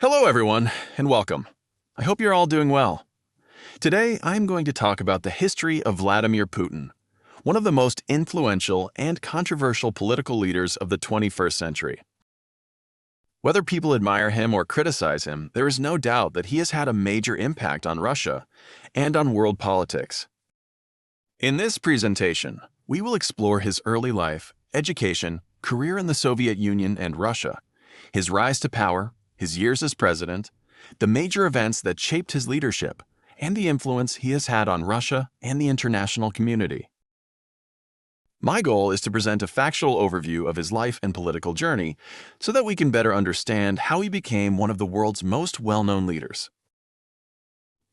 Hello everyone, and welcome. I hope you're all doing well. Today, I'm going to talk about the history of Vladimir Putin, one of the most influential and controversial political leaders of the 21st century. Whether people admire him or criticize him, there is no doubt that he has had a major impact on Russia and on world politics. In this presentation, we will explore his early life, education, career in the Soviet Union and Russia, his rise to power, his years as president, the major events that shaped his leadership, and the influence he has had on Russia and the international community. My goal is to present a factual overview of his life and political journey so that we can better understand how he became one of the world's most well-known leaders.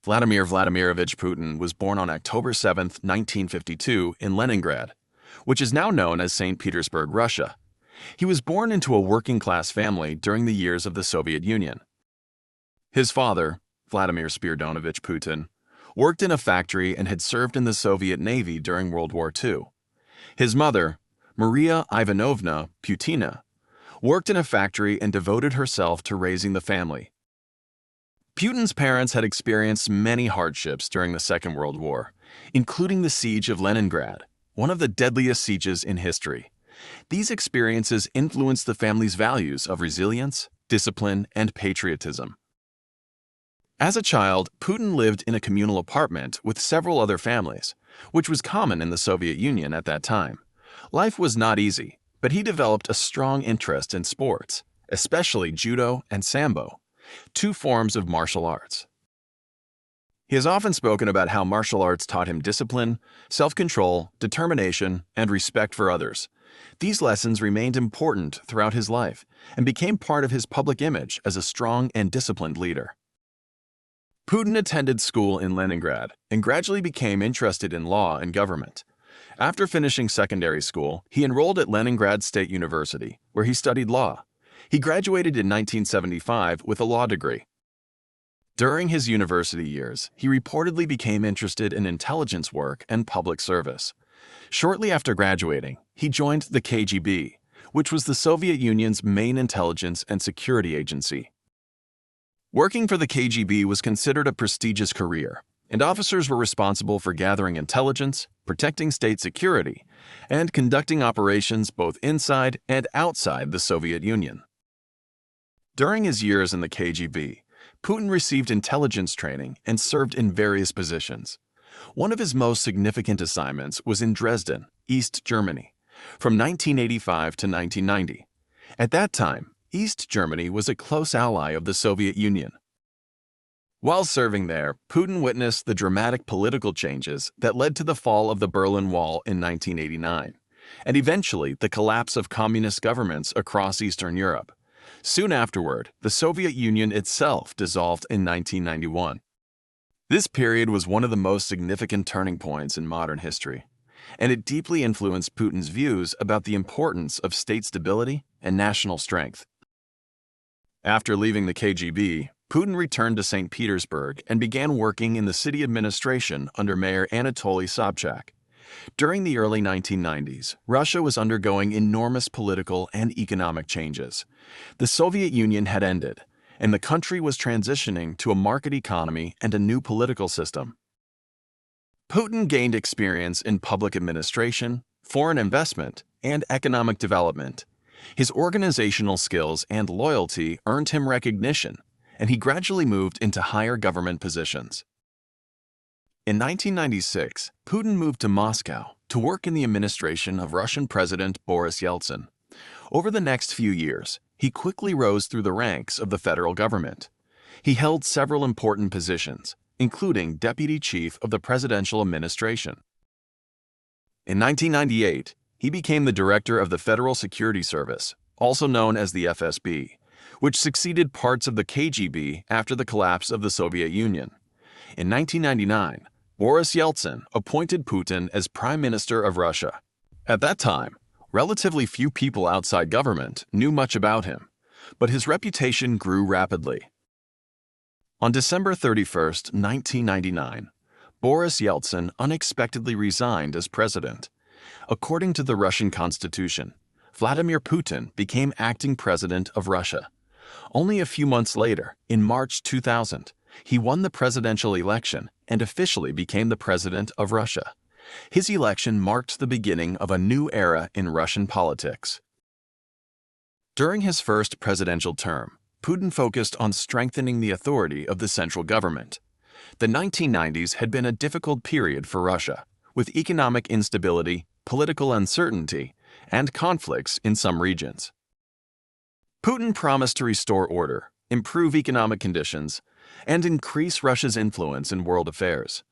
Vladimir Vladimirovich Putin was born on October 7, 1952, in Leningrad, which is now known as Saint Petersburg, Russia. He was born into a working-class family during the years of the Soviet Union. His father, Vladimir Spiridonovich Putin, worked in a factory and had served in the Soviet Navy during World War II. His mother, Maria Ivanovna Putina, worked in a factory and devoted herself to raising the family. Putin's parents had experienced many hardships during the Second World War, including the siege of Leningrad, one of the deadliest sieges in history. These experiences influenced the family's values of resilience, discipline, and patriotism. As a child, Putin lived in a communal apartment with several other families, which was common in the Soviet Union at that time. Life was not easy, but he developed a strong interest in sports, especially judo and sambo, two forms of martial arts. He has often spoken about how martial arts taught him discipline, self-control, determination, and respect for others. These lessons remained important throughout his life and became part of his public image as a strong and disciplined leader. Putin attended school in Leningrad and gradually became interested in law and government. After finishing secondary school, he enrolled at Leningrad State University, where he studied law. He graduated in 1975 with a law degree. During his university years, he reportedly became interested in intelligence work and public service. Shortly after graduating, he joined the KGB, which was the Soviet Union's main intelligence and security agency. Working for the KGB was considered a prestigious career, and officers were responsible for gathering intelligence, protecting state security, and conducting operations both inside and outside the Soviet Union. During his years in the KGB, Putin received intelligence training and served in various positions. One of his most significant assignments was in Dresden, East Germany, from 1985 to 1990. At that time, East Germany was a close ally of the Soviet Union. While serving there, Putin witnessed the dramatic political changes that led to the fall of the Berlin Wall in 1989, and eventually the collapse of communist governments across Eastern Europe. Soon afterward, the Soviet Union itself dissolved in 1991. This period was one of the most significant turning points in modern history, and it deeply influenced Putin's views about the importance of state stability and national strength. After leaving the KGB, Putin returned to Saint Petersburg and began working in the city administration under Mayor Anatoly Sobchak. During the early 1990s, Russia was undergoing enormous political and economic changes. The Soviet Union had ended, and the country was transitioning to a market economy and a new political system. Putin gained experience in public administration, foreign investment, and economic development. His organizational skills and loyalty earned him recognition, and he gradually moved into higher government positions. In 1996, Putin moved to Moscow to work in the administration of Russian President Boris Yeltsin. Over the next few years, he quickly rose through the ranks of the federal government. He held several important positions, including Deputy Chief of the Presidential Administration. In 1998, he became the director of the Federal Security Service, also known as the FSB, which succeeded parts of the KGB after the collapse of the Soviet Union. In 1999, Boris Yeltsin appointed Putin as Prime Minister of Russia. At that time, relatively few people outside government knew much about him, but his reputation grew rapidly. On December 31, 1999, Boris Yeltsin unexpectedly resigned as president. According to the Russian Constitution, Vladimir Putin became acting president of Russia. Only a few months later, in March 2000, he won the presidential election and officially became the president of Russia. His election marked the beginning of a new era in Russian politics. During his first presidential term, Putin focused on strengthening the authority of the central government. The 1990s had been a difficult period for Russia, with economic instability, political uncertainty, and conflicts in some regions. Putin promised to restore order, improve economic conditions, and increase Russia's influence in world affairs.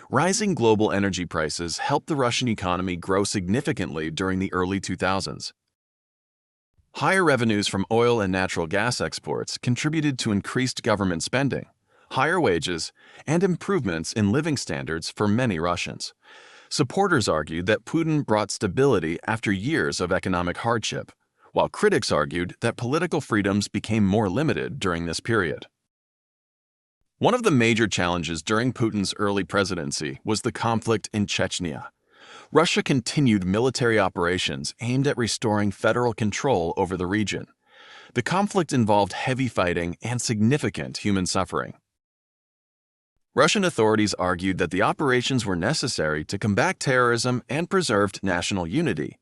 Rising global energy prices helped the Russian economy grow significantly during the early 2000s. Higher revenues from oil and natural gas exports contributed to increased government spending, higher wages, and improvements in living standards for many Russians. Supporters argued that Putin brought stability after years of economic hardship, while critics argued that political freedoms became more limited during this period. One of the major challenges during Putin's early presidency was the conflict in Chechnya. Russia continued military operations aimed at restoring federal control over the region. The conflict involved heavy fighting and significant human suffering. Russian authorities argued that the operations were necessary to combat terrorism and preserved national unity,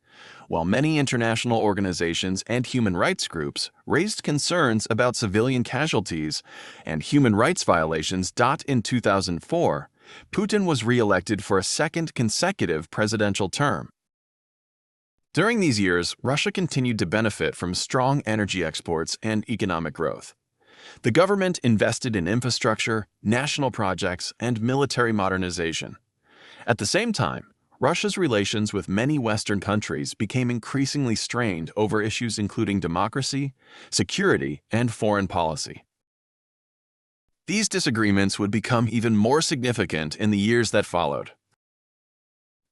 while many international organizations and human rights groups raised concerns about civilian casualties and human rights violations. In 2004, Putin was re-elected for a second consecutive presidential term. During these years, Russia continued to benefit from strong energy exports and economic growth. The government invested in infrastructure, national projects, and military modernization. At the same time, Russia's relations with many Western countries became increasingly strained over issues including democracy, security, and foreign policy. These disagreements would become even more significant in the years that followed.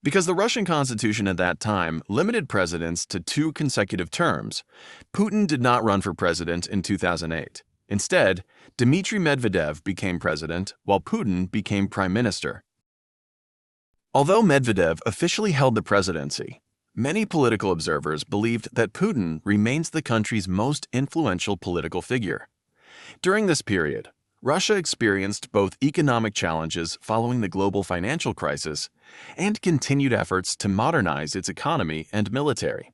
Because the Russian constitution at that time limited presidents to 2 consecutive terms, Putin did not run for president in 2008. Instead, Dmitry Medvedev became president, while Putin became prime minister. Although Medvedev officially held the presidency, many political observers believed that Putin remains the country's most influential political figure. During this period, Russia experienced both economic challenges following the global financial crisis and continued efforts to modernize its economy and military.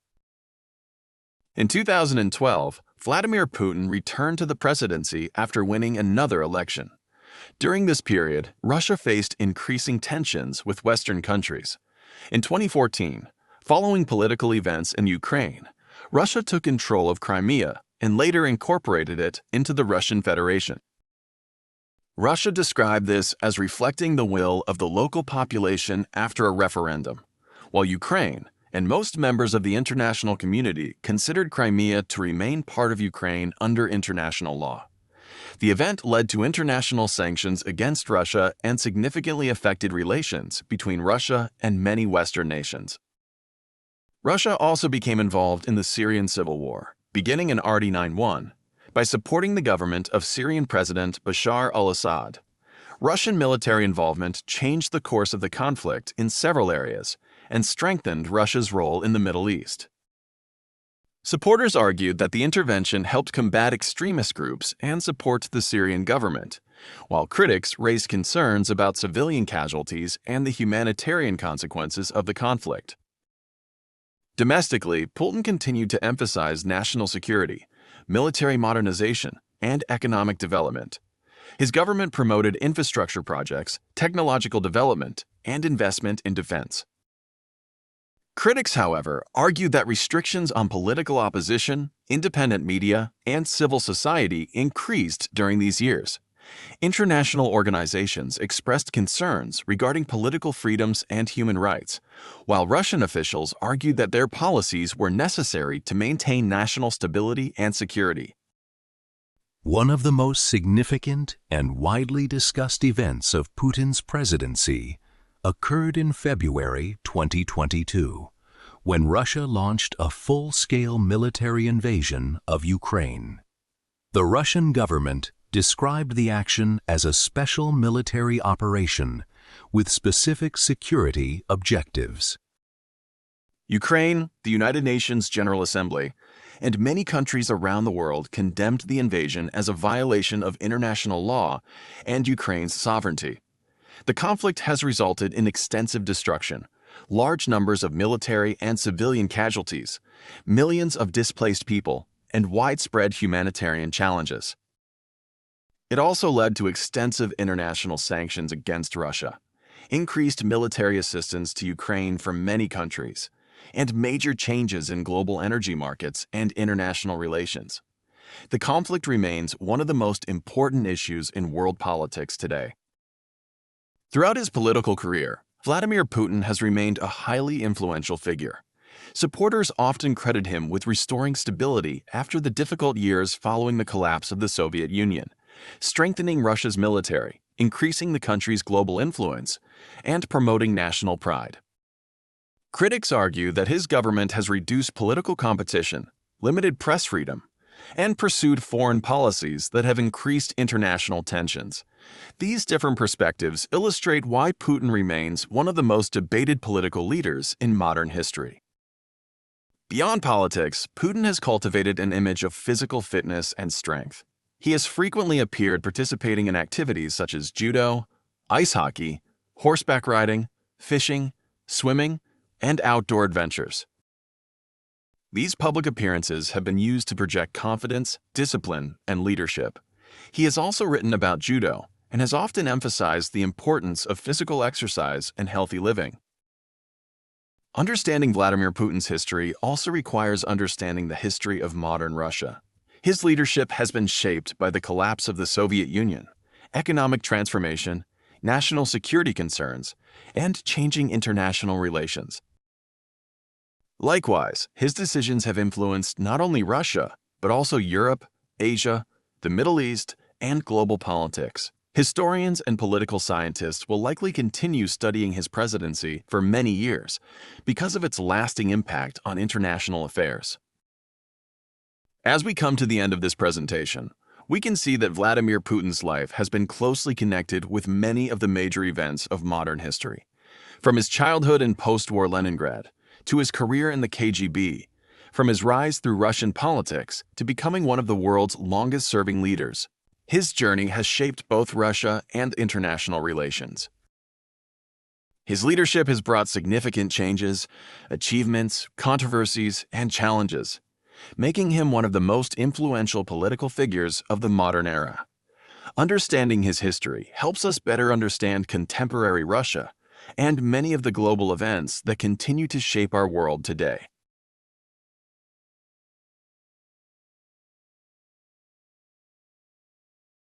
In 2012, Vladimir Putin returned to the presidency after winning another election. During this period, Russia faced increasing tensions with Western countries. In 2014, following political events in Ukraine, Russia took control of Crimea and later incorporated it into the Russian Federation. Russia described this as reflecting the will of the local population after a referendum, while Ukraine and most members of the international community considered Crimea to remain part of Ukraine under international law. The event led to international sanctions against Russia and significantly affected relations between Russia and many Western nations. Russia also became involved in the Syrian civil war, beginning in RD91, by supporting the government of Syrian President Bashar al-Assad. Russian military involvement changed the course of the conflict in several areas and strengthened Russia's role in the Middle East. Supporters argued that the intervention helped combat extremist groups and support the Syrian government, while critics raised concerns about civilian casualties and the humanitarian consequences of the conflict. Domestically, Putin continued to emphasize national security, military modernization, and economic development. His government promoted infrastructure projects, technological development, and investment in defense. Critics, however, argued that restrictions on political opposition, independent media, and civil society increased during these years. International organizations expressed concerns regarding political freedoms and human rights, while Russian officials argued that their policies were necessary to maintain national stability and security. One of the most significant and widely discussed events of Putin's presidency occurred in February 2022, when Russia launched a full-scale military invasion of Ukraine. The Russian government described the action as a special military operation with specific security objectives. Ukraine, the United Nations General Assembly, and many countries around the world condemned the invasion as a violation of international law and Ukraine's sovereignty. The conflict has resulted in extensive destruction, large numbers of military and civilian casualties, millions of displaced people, and widespread humanitarian challenges. It also led to extensive international sanctions against Russia, increased military assistance to Ukraine from many countries, and major changes in global energy markets and international relations. The conflict remains one of the most important issues in world politics today. Throughout his political career, Vladimir Putin has remained a highly influential figure. Supporters often credit him with restoring stability after the difficult years following the collapse of the Soviet Union, strengthening Russia's military, increasing the country's global influence, and promoting national pride. Critics argue that his government has reduced political competition, limited press freedom, and pursued foreign policies that have increased international tensions. These different perspectives illustrate why Putin remains one of the most debated political leaders in modern history. Beyond politics, Putin has cultivated an image of physical fitness and strength. He has frequently appeared participating in activities such as judo, ice hockey, horseback riding, fishing, swimming, and outdoor adventures. These public appearances have been used to project confidence, discipline, and leadership. He has also written about judo and has often emphasized the importance of physical exercise and healthy living. Understanding Vladimir Putin's history also requires understanding the history of modern Russia. His leadership has been shaped by the collapse of the Soviet Union, economic transformation, national security concerns, and changing international relations. Likewise, his decisions have influenced not only Russia, but also Europe, Asia, the Middle East, and global politics. Historians and political scientists will likely continue studying his presidency for many years because of its lasting impact on international affairs. As we come to the end of this presentation, we can see that Vladimir Putin's life has been closely connected with many of the major events of modern history. From his childhood in post-war Leningrad, to his career in the KGB, from his rise through Russian politics to becoming one of the world's longest-serving leaders, his journey has shaped both Russia and international relations. His leadership has brought significant changes, achievements, controversies, and challenges, making him one of the most influential political figures of the modern era. Understanding his history helps us better understand contemporary Russia and many of the global events that continue to shape our world today.